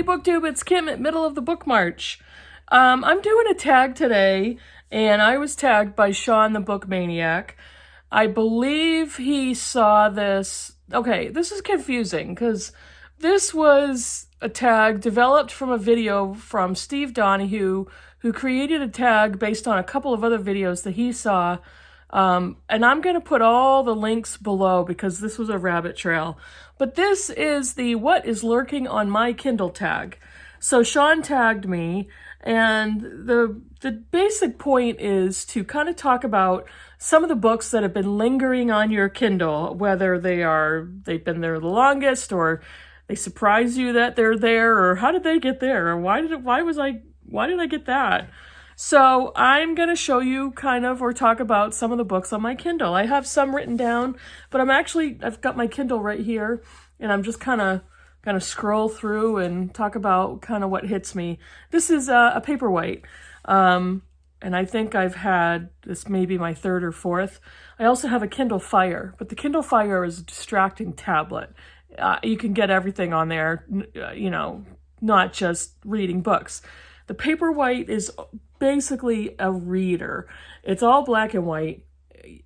Hey BookTube, it's Kim at Middle of the Book March. I'm doing a tag today, and I was tagged by Shawn the Book Maniac. I believe he saw this. Okay, this is confusing because this was a tag developed from a video from Steve Donoghue, who created a tag based on a couple of other videos that he saw. And I'm going to put all the links below because this was a rabbit trail. But this is the What is Lurking on My Kindle tag. So Shawn tagged me, and the basic point is to kind of talk about some of the books that have been lingering on your Kindle, whether they've been there the longest, or they surprise you that they're there, or how did they get there, or why did I get that? So I'm going to show you or talk about some of the books on my Kindle. I have some written down, but I've got my Kindle right here, and I'm just kind of scroll through and talk about what hits me. This is a Paperwhite, and I think I've had this maybe my third or fourth. I also have a Kindle Fire, but the Kindle Fire is a distracting tablet. You can get everything on there, not just reading books. The Paperwhite is basically a reader. It's all black and white.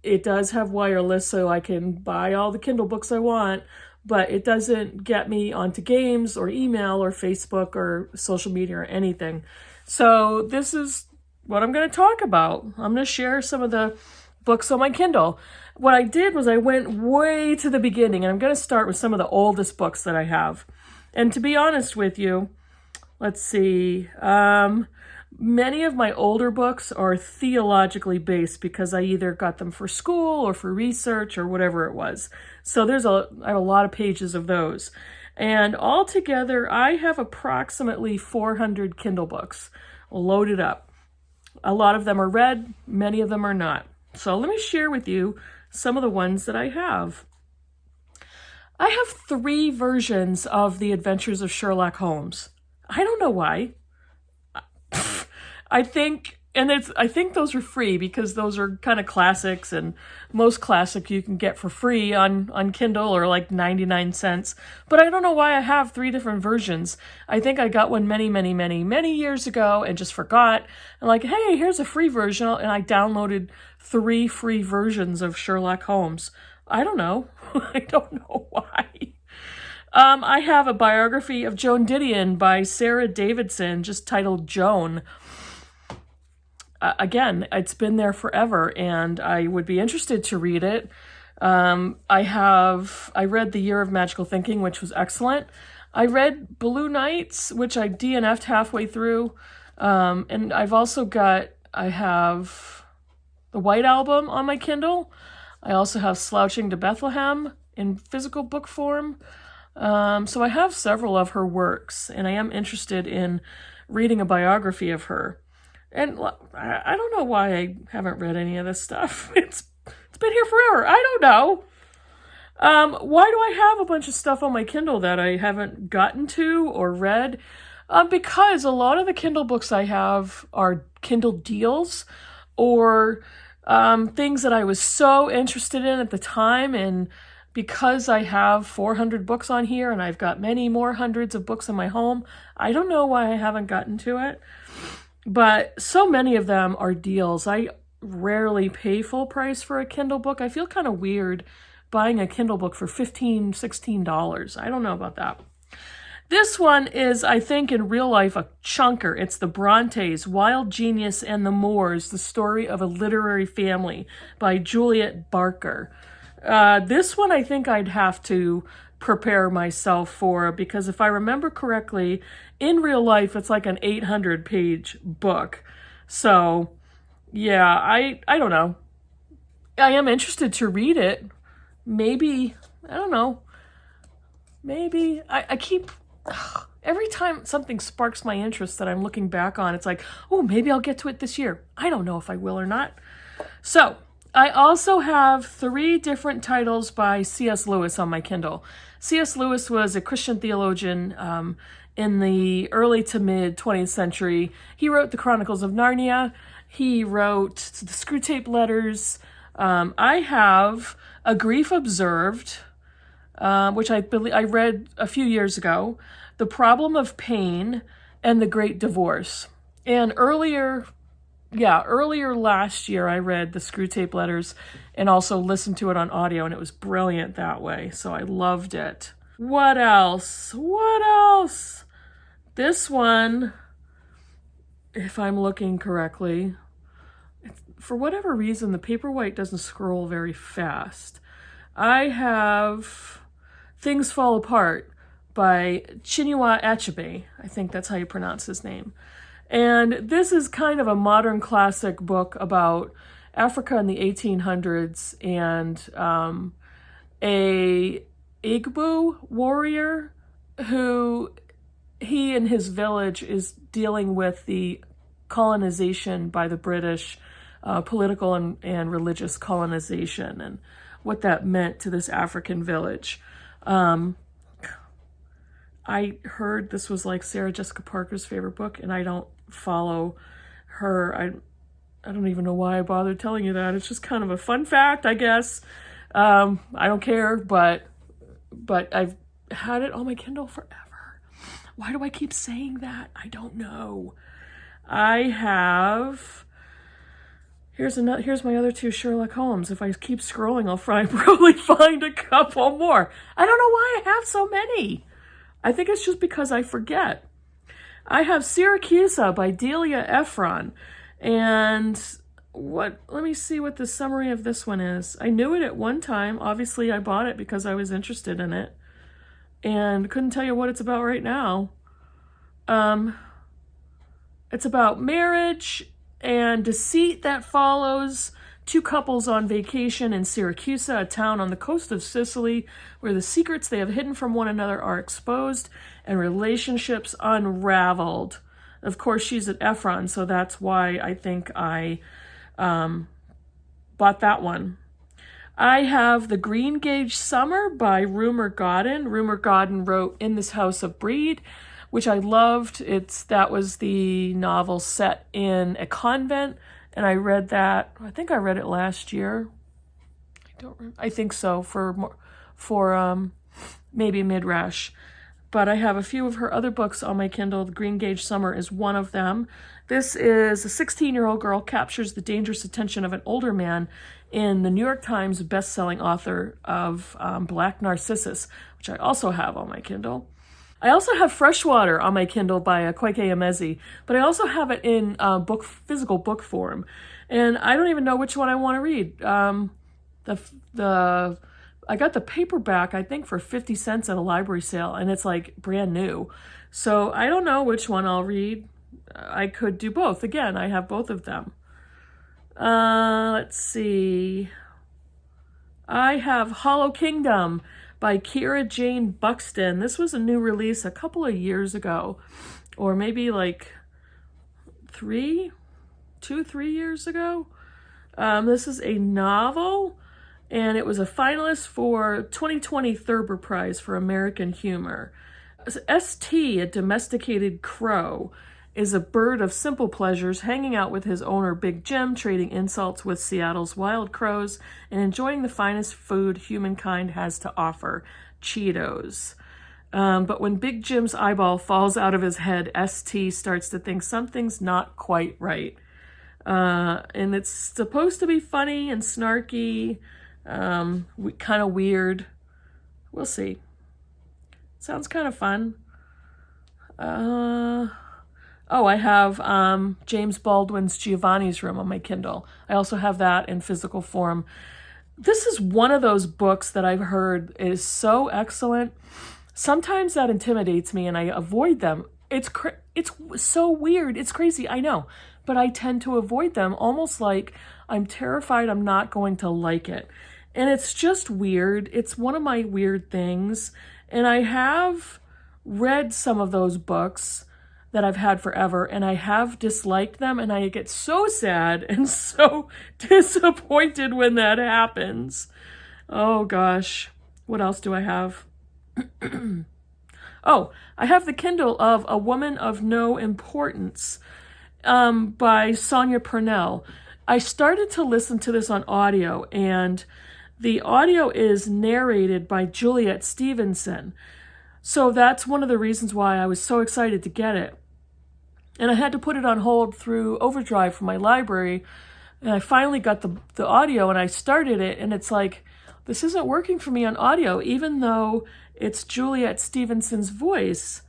It does have wireless, so I can buy all the Kindle books I want, but it doesn't get me onto games or email or Facebook or social media or anything. So this is what I'm going to talk about. I'm going to share some of the books on my Kindle. What I did was I went way to the beginning, and I'm going to start with some of the oldest books that I have. And to be honest with you, let's see. Many of my older books are theologically based because I either got them for school or for research or whatever it was. So I have a lot of pages of those. And altogether, I have approximately 400 Kindle books loaded up. A lot of them are read, many of them are not. So let me share with you some of the ones that I have. I have 3 versions of The Adventures of Sherlock Holmes. I don't know why. I think those are free because those are kind of classics, and most classic you can get for free on Kindle or like 99 cents. But I don't know why I have 3 different versions. I think I got one many years ago and just forgot. And like, hey, here's a free version. And I downloaded 3 free versions of Sherlock Holmes. I don't know. I don't know why. I have a biography of Joan Didion by Sarah Davidson, just titled Joan. Again, it's been there forever, and I would be interested to read it. I read The Year of Magical Thinking, which was excellent. I read Blue Nights, which I DNF'd halfway through. And I have the White Album on my Kindle. I also have Slouching to Bethlehem in physical book form. So I have several of her works, and I am interested in reading a biography of her. And I don't know why I haven't read any of this stuff. It's been here forever. I don't know. Why do I have a bunch of stuff on my Kindle that I haven't gotten to or read? Because a lot of the Kindle books I have are Kindle deals or things that I was so interested in at the time, and because I have 400 books on here and I've got many more hundreds of books in my home, I don't know why I haven't gotten to it. But so many of them are deals. I rarely pay full price for a Kindle book. I feel kind of weird buying a Kindle book for $15, $16. I don't know about that. This one is, I think, in real life, a chunker. It's the Brontes, Wild Genius and the Moors, The Story of a Literary Family by Juliet Barker. This one I think I'd have to prepare myself for, because if I remember correctly, in real life it's like an 800-page book. So yeah, I don't know. I am interested to read it. Maybe, I don't know. Maybe I keep every time something sparks my interest that I'm looking back on, it's like, oh, maybe I'll get to it this year. I don't know if I will or not. So I also have 3 different titles by C.S. Lewis on my Kindle. C.S. Lewis was a Christian theologian in the early to mid 20th century. He wrote the Chronicles of Narnia. He wrote the Screwtape Letters. I have A Grief Observed, which I read a few years ago. The Problem of Pain, and The Great Divorce. And earlier last year, I read the Screwtape Letters and also listened to it on audio, and it was brilliant that way. So I loved it. What else? This one, if I'm looking correctly, for whatever reason, the Paperwhite doesn't scroll very fast. I have Things Fall Apart by Chinua Achebe. I think that's how you pronounce his name. And this is kind of a modern classic book about Africa in the 1800s and a Igbo warrior who he and his village is dealing with the colonization by the British, political and religious colonization, and what that meant to this African village. I heard this was like Sarah Jessica Parker's favorite book, and I don't follow her. I don't even know why I bothered telling you that. It's just kind of a fun fact, I guess. I don't care, but I've had it on my Kindle forever. Why do I keep saying that? I don't know. I have... Here's my other two Sherlock Holmes. If I keep scrolling, I'll probably find a couple more. I don't know why I have so many. I think it's just because I forget. I have Syracuse by Delia Ephron. And let me see what the summary of this one is. I knew it at one time. Obviously, I bought it because I was interested in it. And couldn't tell you what it's about right now. It's about marriage and deceit that follows two couples on vacation in Syracuse, a town on the coast of Sicily, where the secrets they have hidden from one another are exposed and relationships unraveled. Of course, she's at Ephron, so that's why I think I bought that one. I have The Green Gage Summer by Rumer Godden. Rumer Godden wrote In This House of Breed, which I loved. That was the novel set in a convent, and I read that. I think I read it last year. I think so, for maybe Midrash. But I have a few of her other books on my Kindle. The Green Gage Summer is one of them. This is a 16-year-old girl captures the dangerous attention of an older man in the New York Times best-selling author of Black Narcissus, which I also have on my Kindle. I also have Freshwater on my Kindle by Koike Emezi, but I also have it in physical book form. And I don't even know which one I want to read. I got the paperback, I think, for 50 cents at a library sale, and it's like brand new. So I don't know which one I'll read. I could do both. Again, I have both of them. Let's see. I have Hollow Kingdom by Kira Jane Buxton. This was a new release a couple of years ago, or maybe like 3 years ago. This is a novel, and it was a finalist for 2020 Thurber Prize for American Humor. ST, a domesticated crow, is a bird of simple pleasures, hanging out with his owner Big Jim, trading insults with Seattle's wild crows, and enjoying the finest food humankind has to offer, Cheetos. But when Big Jim's eyeball falls out of his head, ST starts to think something's not quite right. And it's supposed to be funny and snarky, kind of weird. We'll see. Sounds kind of fun. I have James Baldwin's Giovannis Room on my Kindle. I also have that in physical form. This is one of those books that I've heard is so excellent. Sometimes that intimidates me and I avoid them. It's so weird. It's crazy, I know. But I tend to avoid them, almost like I'm terrified I'm not going to like it. And it's just weird. It's one of my weird things. And I have read some of those books that I've had forever, and I have disliked them, and I get so sad and so disappointed when that happens. Oh gosh, what else do I have? I have the Kindle of A Woman of No Importance by Sonia Purnell. I started to listen to this on audio, and the audio is narrated by Juliet Stevenson. So that's one of the reasons why I was so excited to get it. And I had to put it on hold through Overdrive for my library. And I finally got the audio and I started it, and it's like, this isn't working for me on audio, even though it's Juliet Stevenson's voice.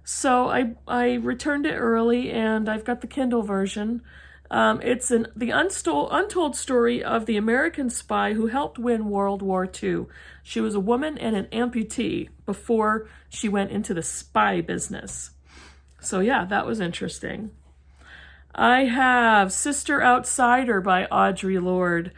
So I returned it early, and I've got the Kindle version. It's the untold story of the American spy who helped win World War II. She was a woman and an amputee before she went into the spy business. So yeah, that was interesting. I have Sister Outsider by Audre Lorde.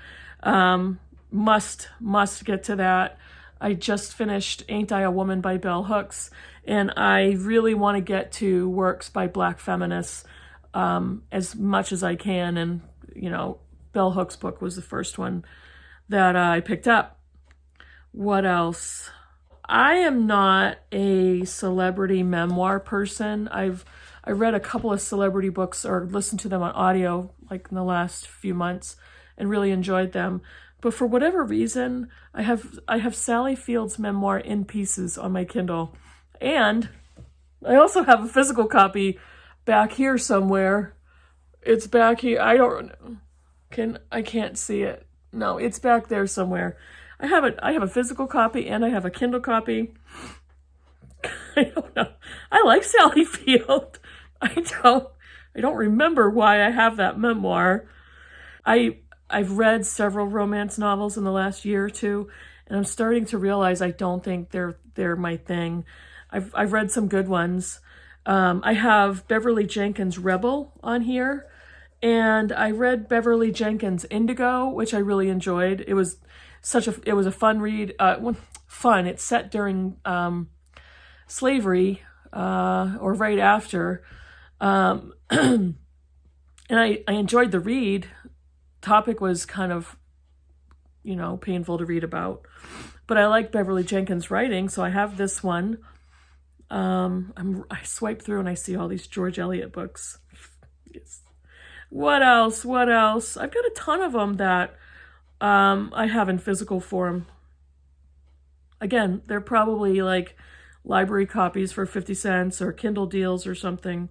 Must get to that. I just finished Ain't I a Woman by Bell Hooks, and I really want to get to Works by Black feminists as much as I can. And, Bell Hooks' book was the first one that I picked up. What else? I am not a celebrity memoir person. I read a couple of celebrity books or listened to them on audio like in the last few months and really enjoyed them. But for whatever reason, I have Sally Field's memoir in pieces on my Kindle. And I also have a physical copy back here somewhere. It's back here. I can't see it. No, it's back there somewhere. I have a physical copy and I have a Kindle copy. I don't know. I like Sally Field. I don't remember why I have that memoir. I've read several romance novels in the last year or two, and I'm starting to realize I don't think they're my thing. I've read some good ones. I have Beverly Jenkins' Rebel on here, and I read Beverly Jenkins' Indigo, which I really enjoyed. It was a fun read. Fun. It's set during slavery or right after, and I enjoyed the read. Topic was kind of, painful to read about, but I like Beverly Jenkins' writing, so I have this one. I swipe through and I see all these George Eliot books. Yes. What else? I've got a ton of them that I have in physical form. Again, they're probably like library copies for 50 cents or Kindle deals or something.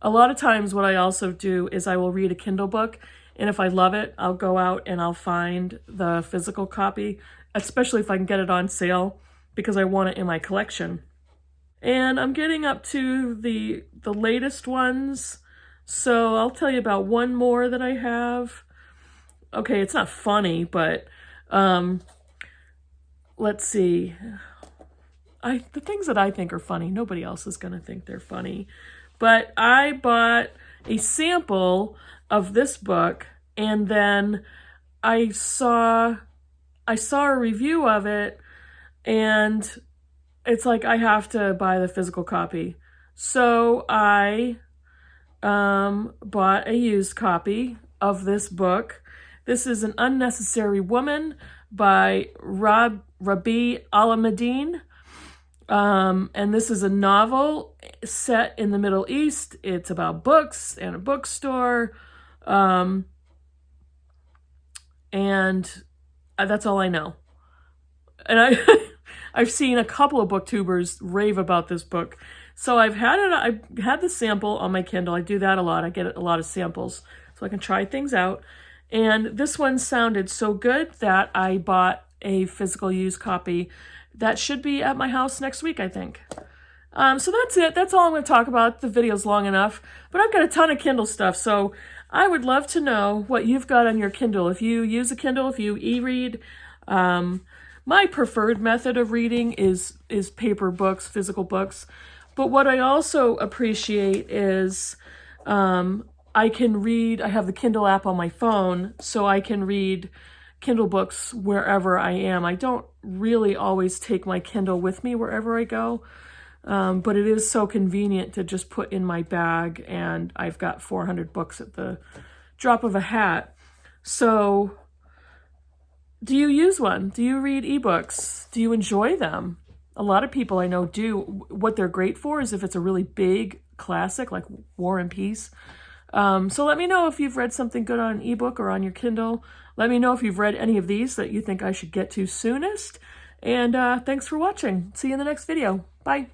A lot of times what I also do is I will read a Kindle book, and if I love it, I'll go out and I'll find the physical copy, especially if I can get it on sale, because I want it in my collection. And I'm getting up to the latest ones, so I'll tell you about one more that I have. Okay, it's not funny, but let's see. The things that I think are funny, nobody else is going to think they're funny. But I bought a sample of this book, and then I saw a review of it, and it's like I have to buy the physical copy. So I bought a used copy of this book. This is An Unnecessary Woman by Rabi Alameddine. And this is a novel set in the Middle East. It's about books and a bookstore. And that's all I know. And I've seen a couple of booktubers rave about this book. So I've had the sample on my Kindle. I do that a lot. I get a lot of samples so I can try things out. And this one sounded so good that I bought a physical used copy that should be at my house next week, I think. So that's it. That's all I'm going to talk about. The video's long enough, but I've got a ton of Kindle stuff. So I would love to know what you've got on your Kindle. If you use a Kindle, if you e-read, my preferred method of reading is paper books, physical books. But what I also appreciate is I can read. I have the Kindle app on my phone, so I can read Kindle books wherever I am. I don't really always take my Kindle with me wherever I go, but it is so convenient to just put in my bag, and I've got 400 books at the drop of a hat. So do you use one? Do you read ebooks? Do you enjoy them? A lot of people I know do. What they're great for is if it's a really big classic like War and Peace. So let me know if you've read something good on an ebook or on your Kindle. Let me know if you've read any of these that you think I should get to soonest. And thanks for watching. See you in the next video. Bye.